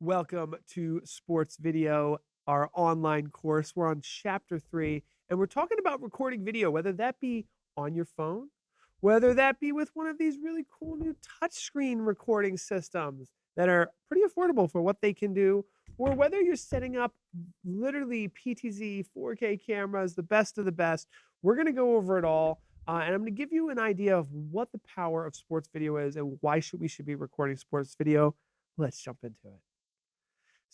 Welcome to Sports Video, our online course. We're on chapter 3, and we're talking about recording video, whether that be on your phone, whether that be with one of these really cool new touchscreen recording systems that are pretty affordable for what they can do, or whether you're setting up literally PTZ 4K cameras, the best of the best. We're going to go over it all. And I'm going to give you an idea of what the power of sports video is and why we should be recording sports video. Let's jump into it.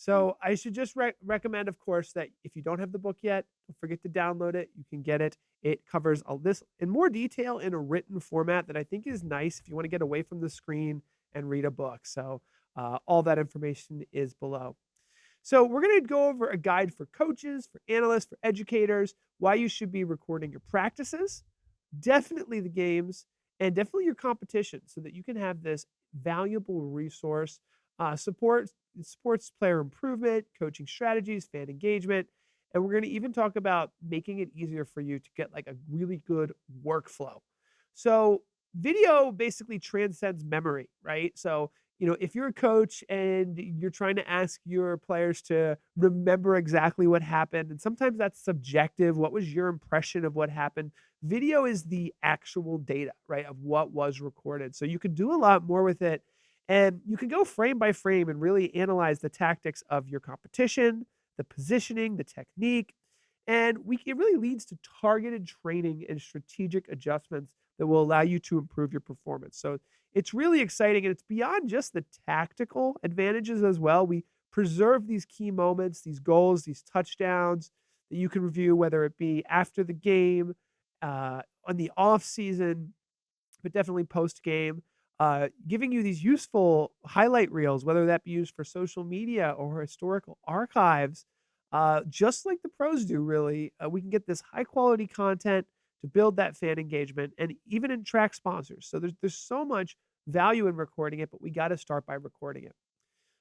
So I should just recommend, of course, that if you don't have the book yet, don't forget to download it. You can get it. It covers all this in more detail in a written format that I think is nice if you want to get away from the screen and read a book. So all that information is below. So we're going to go over a guide for coaches, for analysts, for educators, why you should be recording your practices, definitely the games, and definitely your competition so that you can have this valuable resource, support sports player improvement, coaching strategies, fan engagement, and we're going to even talk about making it easier for you to get like a really good workflow. So video basically transcends memory, right? So, if you're a coach and you're trying to ask your players to remember exactly what happened, and sometimes that's subjective, what was your impression of what happened? Video is the actual data, right, of what was recorded. So you can do a lot more with it. And you can go frame by frame and really analyze the tactics of your competition, the positioning, the technique. And it really leads to targeted training and strategic adjustments that will allow you to improve your performance. So it's really exciting. And it's beyond just the tactical advantages as well. We preserve these key moments, these goals, these touchdowns that you can review, whether it be after the game, on the off season, but definitely post game. Giving you these useful highlight reels, whether that be used for social media or historical archives, just like the pros do, really. We can get this high quality content to build that fan engagement and even in track sponsors. So there's so much value in recording it, but we got to start by recording it.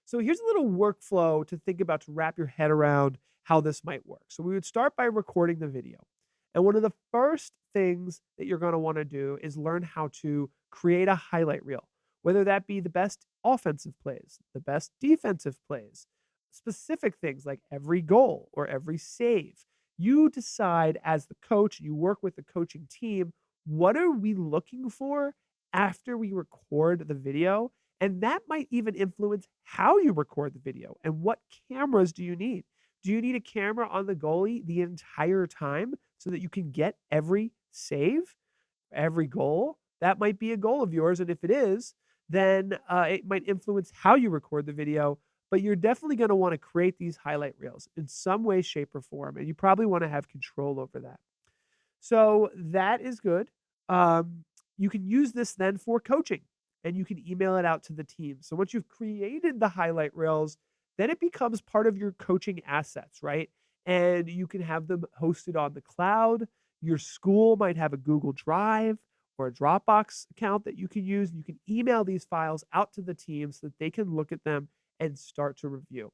So here's a little workflow to think about to wrap your head around how this might work. So we would start by recording the video. And one of the first things that you're going to want to do is learn how to create a highlight reel, whether that be the best offensive plays, the best defensive plays, specific things like every goal or every save. You decide as the coach, you work with the coaching team, what are we looking for after we record the video? And that might even influence how you record the video and what cameras do you need. Do you need a camera on the goalie the entire time so that you can get every save, every goal? That might be a goal of yours. And if it is, then it might influence how you record the video. But you're definitely going to want to create these highlight reels in some way, shape, or form. And you probably want to have control over that. So that is good. You can use this then for coaching and you can email it out to the team. So once you've created the highlight reels, then it becomes part of your coaching assets, right? And you can have them hosted on the cloud. Your school might have a Google Drive or a Dropbox account that you can use. You can email these files out to the team so that they can look at them and start to review.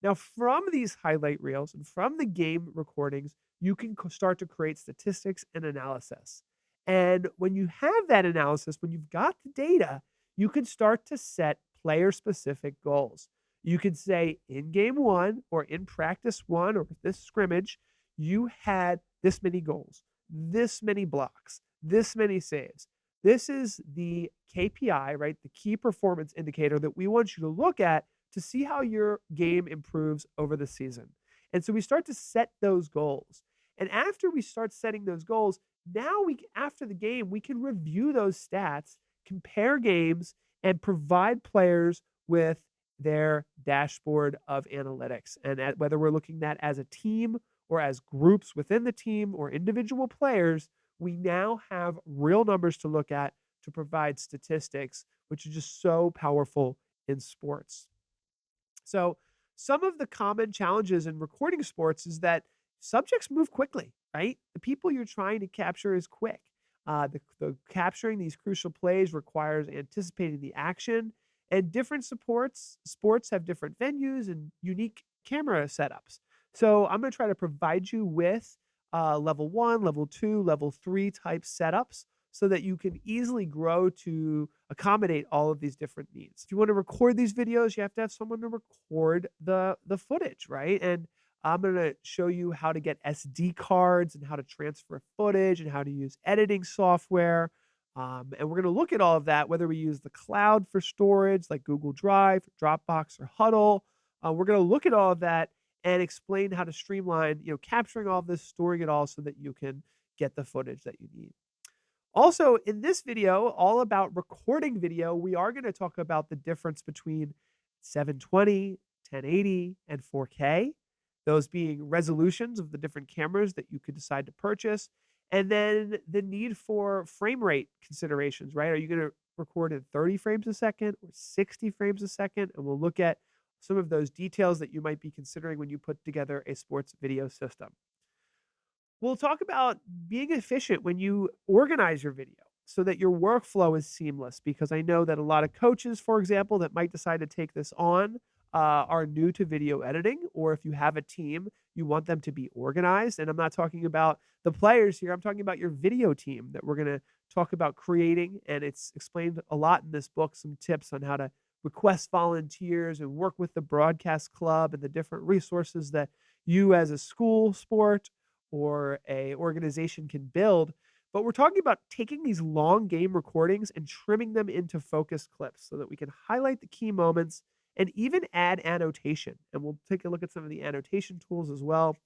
Now, from these highlight reels and from the game recordings, you can start to create statistics and analysis. And when you have that analysis, when you've got the data, you can start to set player-specific goals. You could say in game 1 or in practice 1 or this scrimmage, you had this many goals, this many blocks, this many saves. This is the KPI, right? The key performance indicator that we want you to look at to see how your game improves over the season. And so we start to set those goals. And after we start setting those goals, now after the game, we can review those stats, compare games, and provide players with their dashboard of analytics. And whether we're looking at as a team or as groups within the team or individual players, we now have real numbers to look at to provide statistics, which is just so powerful in sports. So some of the common challenges in recording sports is that subjects move quickly, right? The people you're trying to capture is quick. The capturing these crucial plays requires anticipating the action, and different sports have different venues and unique camera setups. So I'm going to try to provide you with level 1, level 2, level 3 type setups so that you can easily grow to accommodate all of these different needs. If you want to record these videos, you have to have someone to record the footage, right? And I'm going to show you how to get SD cards and how to transfer footage and how to use editing software. And we're going to look at all of that, whether we use the cloud for storage like Google Drive, Dropbox, or Huddle. We're going to look at all of that and explain how to streamline, capturing all of this, storing it all so that you can get the footage that you need. Also, in this video, all about recording video, we are going to talk about the difference between 720, 1080, and 4K, those being resolutions of the different cameras that you could decide to purchase, and then the need for frame rate considerations, right? Are you going to record in 30 frames a second or 60 frames a second? And we'll look at some of those details that you might be considering when you put together a sports video system. We'll talk about being efficient when you organize your video so that your workflow is seamless, because I know that a lot of coaches, for example, that might decide to take this on are new to video editing, or if you have a team, you want them to be organized. And I'm not talking about the players here. I'm talking about your video team that we're going to talk about creating. And it's explained a lot in this book, some tips on how to request volunteers and work with the broadcast club and the different resources that you as a school sport or a organization can build. But we're talking about taking these long game recordings and trimming them into focused clips so that we can highlight the key moments and even add annotation. And we'll take a look at some of the annotation tools as well.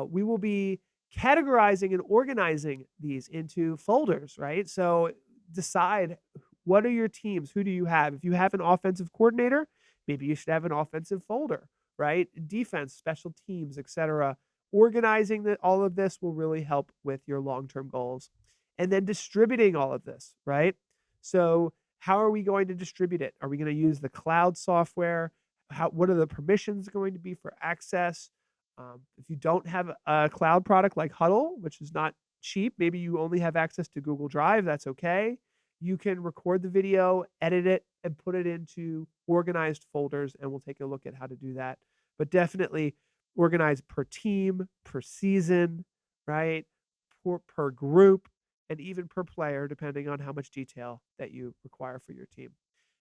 We will be categorizing and organizing these into folders, right? So decide, what are your teams? Who do you have? If you have an offensive coordinator, maybe you should have an offensive folder, right? Defense, special teams, etc. Organizing all of this will really help with your long-term goals. And then distributing all of this, right? So how are we going to distribute it? Are we going to use the cloud software? What are the permissions going to be for access? If you don't have a cloud product like Huddle, which is not cheap, maybe you only have access to Google Drive, that's okay. You can record the video, edit it, and put it into organized folders, and we'll take a look at how to do that. But definitely organize per team, per season, right? Per group, and even per player, depending on how much detail that you require for your team.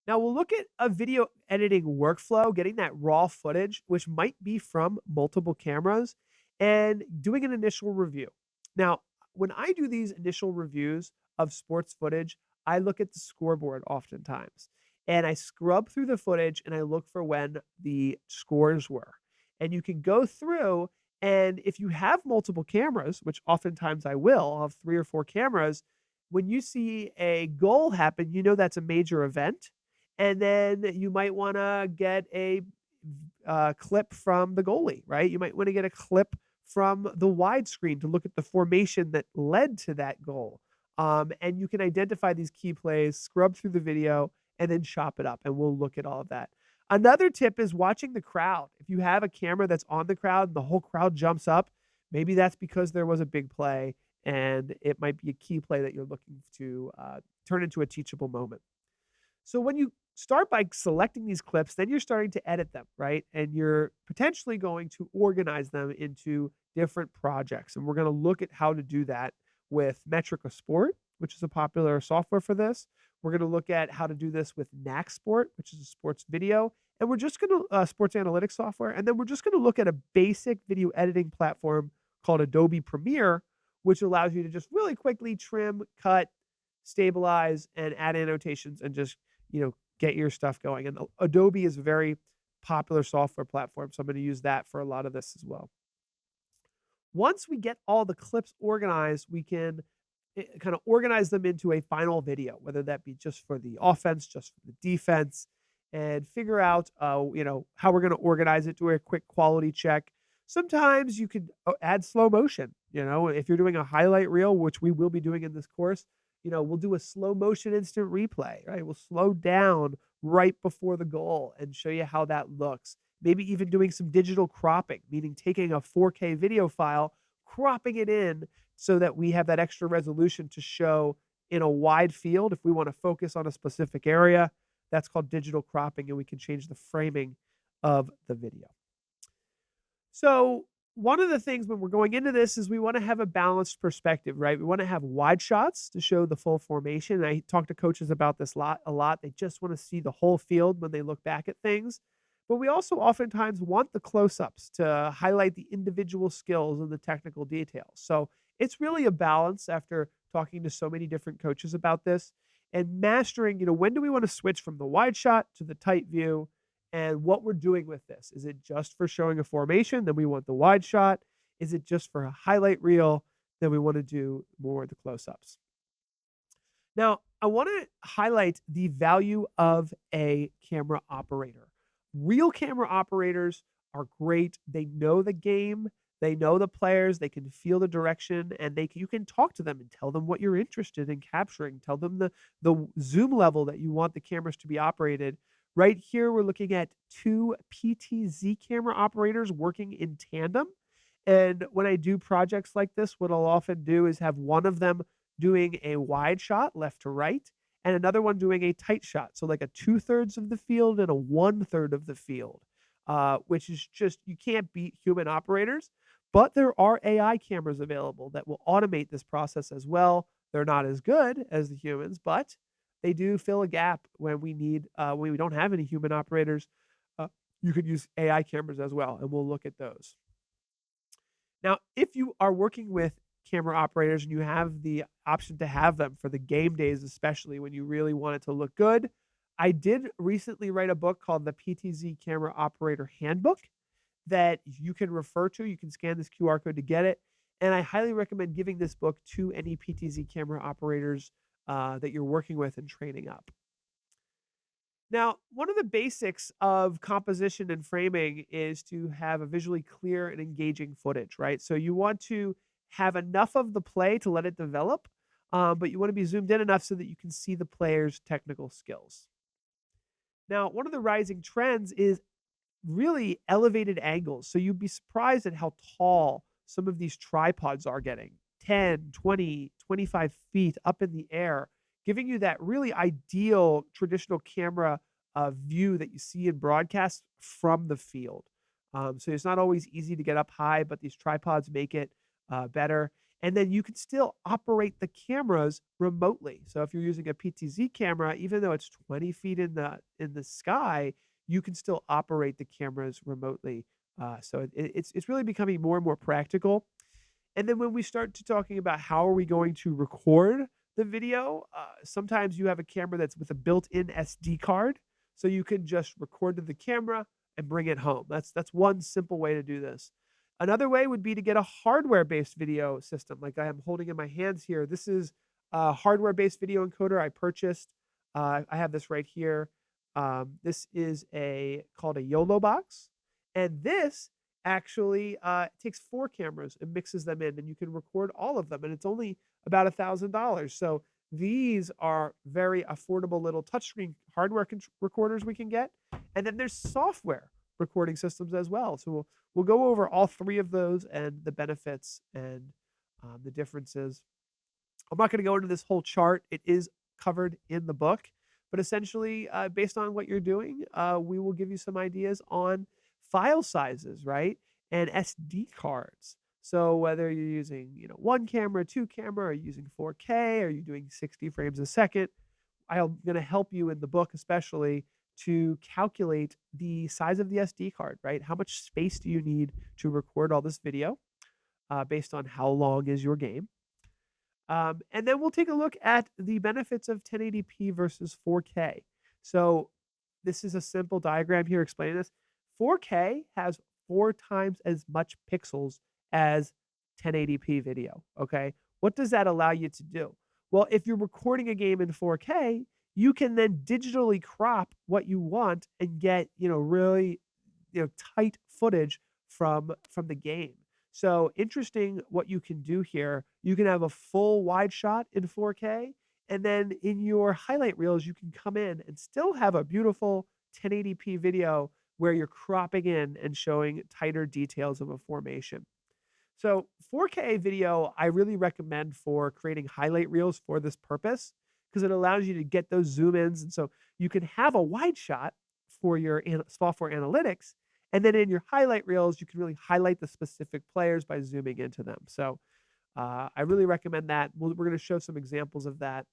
Now we'll look at a video editing workflow, getting that raw footage, which might be from multiple cameras, and doing an initial review. Now, when I do these initial reviews of sports footage, I look at the scoreboard oftentimes, and I scrub through the footage and I look for when the scores were. And you can go through, and if you have multiple cameras, which oftentimes I will, I'll have 3 or 4 cameras, when you see a goal happen, you know that's a major event. And then you might want to get a clip from the goalie, right? You might want to get a clip from the widescreen to look at the formation that led to that goal. And you can identify these key plays, scrub through the video, and then chop it up. And we'll look at all of that. Another tip is watching the crowd. If you have a camera that's on the crowd and the whole crowd jumps up, maybe that's because there was a big play and it might be a key play that you're looking to turn into a teachable moment. So when you start by selecting these clips, then you're starting to edit them, right? And you're potentially going to organize them into different projects. And we're going to look at how to do that with Metrica Sport, which is a popular software for this. We're going to look at how to do this with Knack Sport, which is a sports video. And we're just going to sports analytics software. And then we're just going to look at a basic video editing platform called Adobe Premiere, which allows you to just really quickly trim, cut, stabilize, and add annotations and just, get your stuff going. And Adobe is a very popular software platform, so I'm going to use that for a lot of this as well. Once we get all the clips organized, we can kind of organize them into a final video, whether that be just for the offense, just for the defense, and figure out, how we're going to organize it, do a quick quality check. Sometimes you could add slow motion. If you're doing a highlight reel, which we will be doing in this course, we'll do a slow motion instant replay, right? We'll slow down right before the goal and show you how that looks. Maybe even doing some digital cropping, meaning taking a 4K video file, cropping it in so that we have that extra resolution to show in a wide field. If we want to focus on a specific area, that's called digital cropping, and we can change the framing of the video. So one of the things when we're going into this is we want to have a balanced perspective, right? We want to have wide shots to show the full formation. I talk to coaches about this a lot. They just want to see the whole field when they look back at things. But we also oftentimes want the close-ups to highlight the individual skills and the technical details. So it's really a balance after talking to so many different coaches about this and mastering, when do we want to switch from the wide shot to the tight view and what we're doing with this. Is it just for showing a formation? Then we want the wide shot. Is it just for a highlight reel? Then we want to do more of the close-ups. Now, I want to highlight the value of a camera operator. Real camera operators are great. They know the game. They know the players. They can feel the direction, and you can talk to them and tell them what you're interested in capturing. Tell them the zoom level that you want the cameras to be operated. Right here, we're looking at two PTZ camera operators working in tandem. And when I do projects like this, what I'll often do is have one of them doing a wide shot left to right and another one doing a tight shot. So like a 2/3 of the field and a 1/3 of the field, which is just, you can't beat human operators. But there are AI cameras available that will automate this process as well. They're not as good as the humans, but they do fill a gap when when we don't have any human operators. You could use AI cameras as well, and we'll look at those. Now, if you are working with camera operators and you have the option to have them for the game days, especially when you really want it to look good, I did recently write a book called the PTZ Camera Operator Handbook that you can refer to. You can scan this QR code to get it. And I highly recommend giving this book to any PTZ camera operators that you're working with and training up. Now, one of the basics of composition and framing is to have a visually clear and engaging footage, right? So you want to have enough of the play to let it develop, but you want to be zoomed in enough so that you can see the player's technical skills. Now, one of the rising trends is really elevated angles. So you'd be surprised at how tall some of these tripods are getting, 10, 20, 25 feet up in the air, giving you that really ideal traditional camera view that you see in broadcast from the field. So it's not always easy to get up high, but these tripods make it better. And then you can still operate the cameras remotely. So if you're using a PTZ camera, even though it's 20 feet in the sky, you can still operate the cameras remotely. So it's really becoming more and more practical. And then when we start to talking about how are we going to record the video, sometimes you have a camera that's with a built-in SD card, so you can just record to the camera and bring it home. That's one simple way to do this. Another way would be to get a hardware-based video system, like I am holding in my hands here. This is a hardware-based video encoder I purchased. I have this right here. This is called a YOLO box, and this actually takes 4 cameras and mixes them in, and you can record all of them, and it's only about $1,000. So these are very affordable little touchscreen hardware recorders we can get, and then there's software recording systems as well. So we'll go over all 3 of those and the benefits and the differences. I'm not going to go into this whole chart. It is covered in the book, but essentially, based on what you're doing, we will give you some ideas on file sizes, right? And SD cards. So whether you're using, 1 camera, 2 camera, or using 4K, or you're doing 60 frames a second, I'm going to help you in the book, especially to calculate the size of the SD card, right? How much space do you need to record all this video based on how long is your game? And then we'll take a look at the benefits of 1080p versus 4K. So this is a simple diagram here explaining this. 4K has 4 times as much pixels as 1080p video, okay? What does that allow you to do? Well, if you're recording a game in 4K, you can then digitally crop what you want and get, really, tight footage from the game. So interesting what you can do here. You can have a full wide shot in 4K, and then in your highlight reels, you can come in and still have a beautiful 1080p video where you're cropping in and showing tighter details of a formation. So 4K video, I really recommend for creating highlight reels for this purpose because it allows you to get those zoom ins. And so you can have a wide shot for your software analytics, And then in your highlight reels, you can really highlight the specific players by zooming into them. So I really recommend that. We're going to show some examples of that.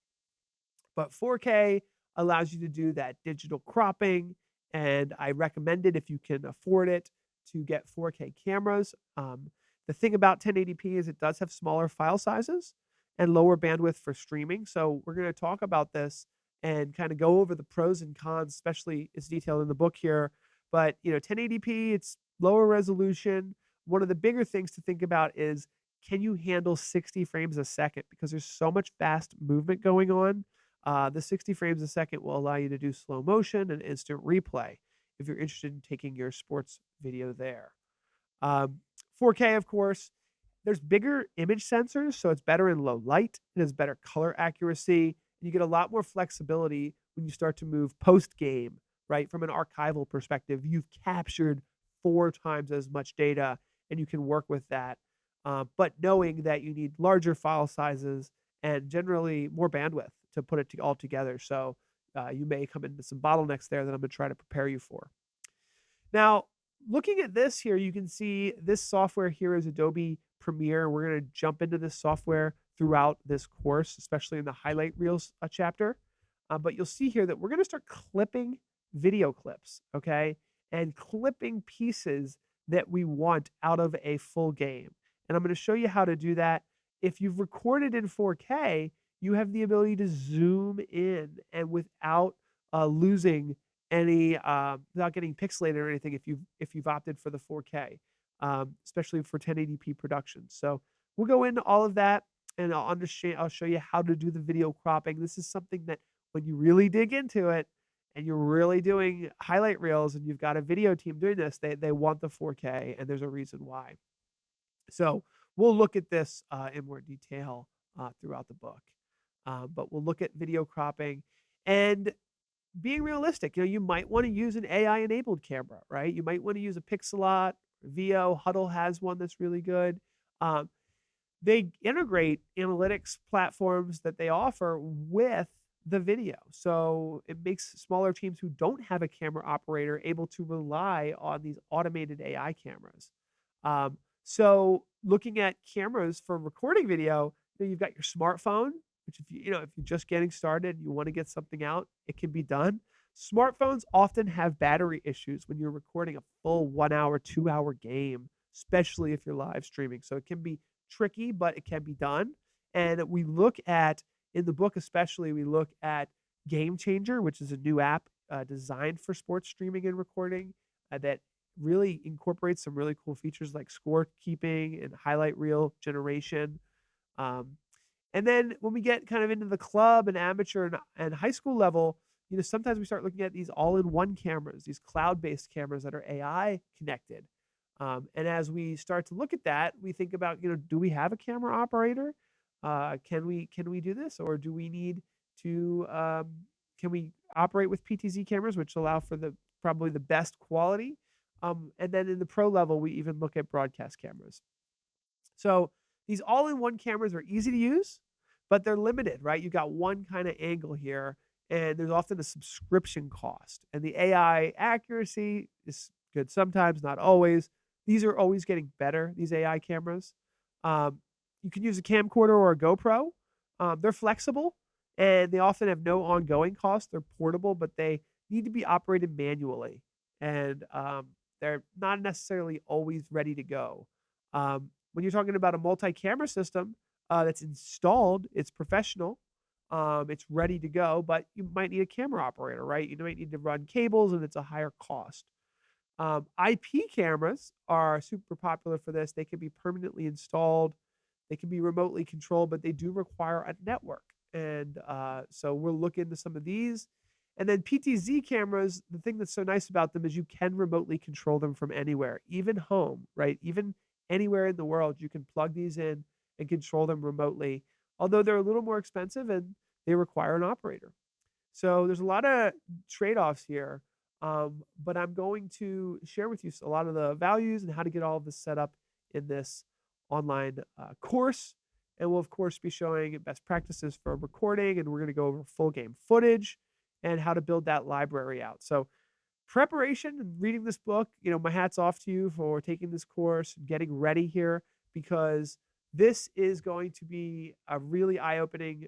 But 4K allows you to do that digital cropping, and I recommend it if you can afford it to get 4K cameras. The thing about 1080p is it does have smaller file sizes and lower bandwidth for streaming. So we're going to talk about this and kind of go over the pros and cons, especially it's detailed in the book here. But 1080p, it's lower resolution. One of the bigger things to think about is, can you handle 60 frames a second? Because there's so much fast movement going on. The 60 frames a second will allow you to do slow motion and instant replay if you're interested in taking your sports video there. 4K, of course, there's bigger image sensors, so it's better in low light. It has better color accuracy, and you get a lot more flexibility when you start to move post-game, right? From an archival perspective, you've captured 4 times as much data, and you can work with that. But knowing that you need larger file sizes and generally more bandwidth to put it all together. So you may come into some bottlenecks there that I'm going to try to prepare you for. Now, looking at this here, you can see this software here is Adobe Premiere. We're going to jump into this software throughout this course, especially in the highlight reels chapter. But you'll see here that we're going to start clipping video clips, okay? And clipping pieces that we want out of a full game. And I'm going to show you how to do that. If you've recorded in 4K, you have the ability to zoom in and without losing any, without getting pixelated or anything if you've opted for the 4K, especially for 1080p production. So we'll go into all of that, and I'll show you how to do the video cropping. This is something that when you really dig into it and you're really doing highlight reels and you've got a video team doing this, they want the 4K, and there's a reason why. So we'll look at this in more detail throughout the book. But we'll look at video cropping and being realistic. You might want to use an AI-enabled camera, right? You might want to use a Pixelot, VO. Huddle has one that's really good. They integrate analytics platforms that they offer with the video. So it makes smaller teams who don't have a camera operator able to rely on these automated AI cameras. So looking at cameras for recording video, you've got your smartphone, which if you're just getting started and you want to get something out, it can be done. Smartphones often have battery issues when you're recording a full 1 hour, 2 hour game, especially if you're live streaming. So it can be tricky, but it can be done. And we look at, in the book especially, we look at Game Changer, which is a new app designed for sports streaming and recording that really incorporates some really cool features like scorekeeping and highlight reel generation. And then when we get kind of into the club and amateur and high school level, sometimes we start looking at these all-in-one cameras, these cloud-based cameras that are AI connected. And as we start to look at that, we think about, do we have a camera operator? Can we do this, or do we need to? Can we operate with PTZ cameras, which allow for probably the best quality? And then in the pro level, we even look at broadcast cameras. So these all-in-one cameras are easy to use, but they're limited, right? You got one kind of angle here, and there's often a subscription cost. And the AI accuracy is good sometimes, not always. These are always getting better, these AI cameras. You can use a camcorder or a GoPro. They're flexible, and they often have no ongoing cost. They're portable, but they need to be operated manually. And they're not necessarily always ready to go. When you're talking about a multi-camera system that's installed, it's professional, it's ready to go, but you might need a camera operator, right? You might need to run cables, and it's a higher cost. IP cameras are super popular for this. They can be permanently installed. They can be remotely controlled, but they do require a network. And so we'll look into some of these. And then PTZ cameras, the thing that's so nice about them is you can remotely control them from anywhere, even home, right? Even anywhere in the world, you can plug these in and control them remotely, although they're a little more expensive and they require an operator. So there's a lot of trade-offs here, but I'm going to share with you a lot of the values and how to get all of this set up in this online course. And we'll, of course, be showing best practices for recording, and we're going to go over full game footage and how to build that library out. So preparation and reading this book, my hat's off to you for taking this course, getting ready here, because this is going to be a really eye-opening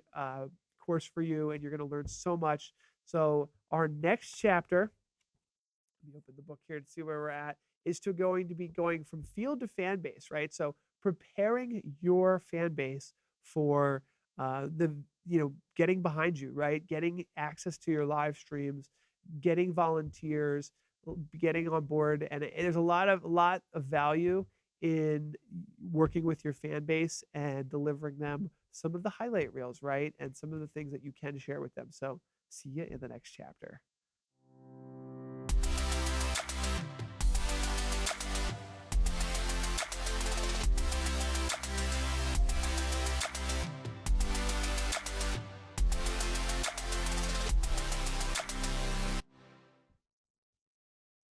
course for you, and you're going to learn so much. So our next chapter, let me open the book here to see where we're at, is going to be going from field to fan base, right? So preparing your fan base for the getting behind you, right? Getting access to your live streams, getting volunteers, getting on board, and there's a lot of value in working with your fan base and delivering them some of the highlight reels, right? And some of the things that you can share with them. So see you in the next chapter.